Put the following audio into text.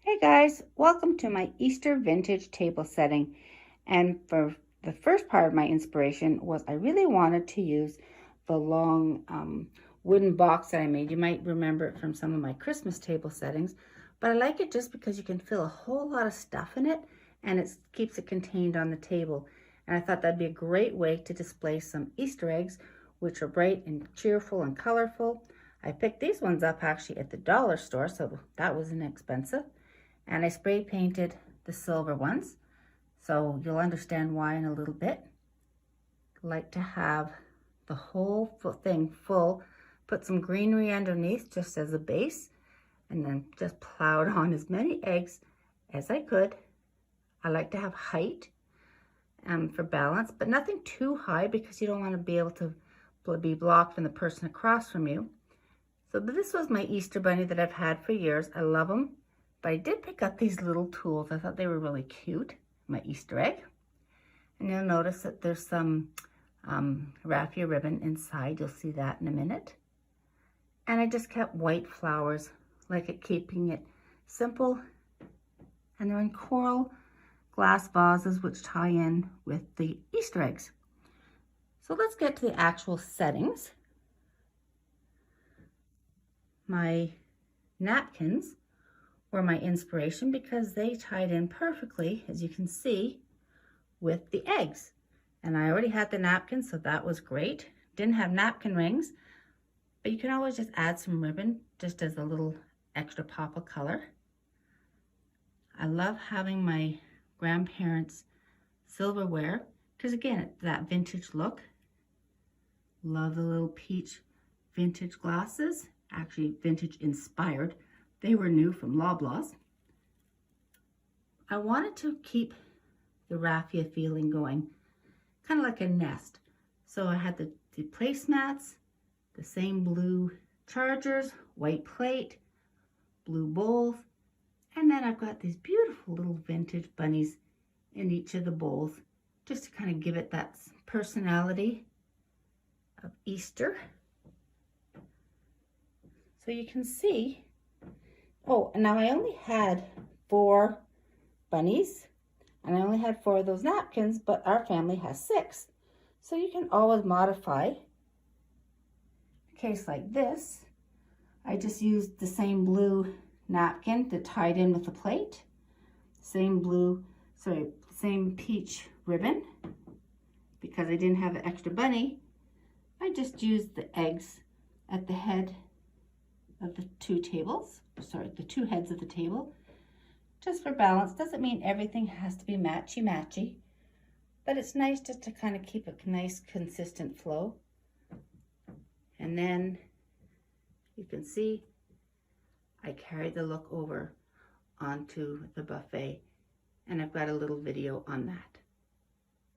Hey guys, welcome to my Easter vintage table setting. And for the first part of my inspiration was I really wanted to use the long wooden box that I made. You might remember it from some of my Christmas table settings, but I like it just because you can fill a whole lot of stuff in it and it keeps it contained on the table. And I thought that'd be a great way to display some Easter eggs, which are bright and cheerful and colorful. I picked these ones up actually at the dollar store, so that was inexpensive. And I spray painted the silver ones, so you'll understand why in a little bit. I like to have the whole thing full, put some greenery underneath just as a base, and then just plowed on as many eggs as I could. I like to have height for balance, but nothing too high because you don't want to be able to be blocked from the person across from you. So this was my Easter bunny that I've had for years. I love them. But I did pick up these little tools. I thought they were really cute, my Easter egg. And you'll notice that there's some raffia ribbon inside. You'll see that in a minute. And I just kept white flowers, like it, keeping it simple. And they're in coral glass vases, which tie in with the Easter eggs. So let's get to the actual settings. My napkins were my inspiration because they tied in perfectly, as you can see, with the eggs. And I already had the napkins, so that was great. Didn't have napkin rings, but you can always just add some ribbon just as a little extra pop of color. I love having my grandparents' silverware because again, it's that vintage look. Love the little peach vintage glasses, actually vintage inspired. They were new from Loblaws. I wanted to keep the raffia feeling going, kind of like a nest. So I had the placemats, the same blue chargers, white plate, blue bowls, and then I've got these beautiful little vintage bunnies in each of the bowls, just to kind of give it that personality of Easter. So you can see. Oh, and now I only had 4 bunnies, and I only had 4 of those napkins, but our family has 6. So you can always modify. In a case like this, I just used the same blue napkin that tied in with the plate, same peach ribbon. Because I didn't have an extra bunny, I just used the eggs at the head of the 2 heads of the table, just for balance. Doesn't mean everything has to be matchy-matchy, but it's nice just to kind of keep a nice consistent flow. And then you can see I carried the look over onto the buffet, and I've got a little video on that.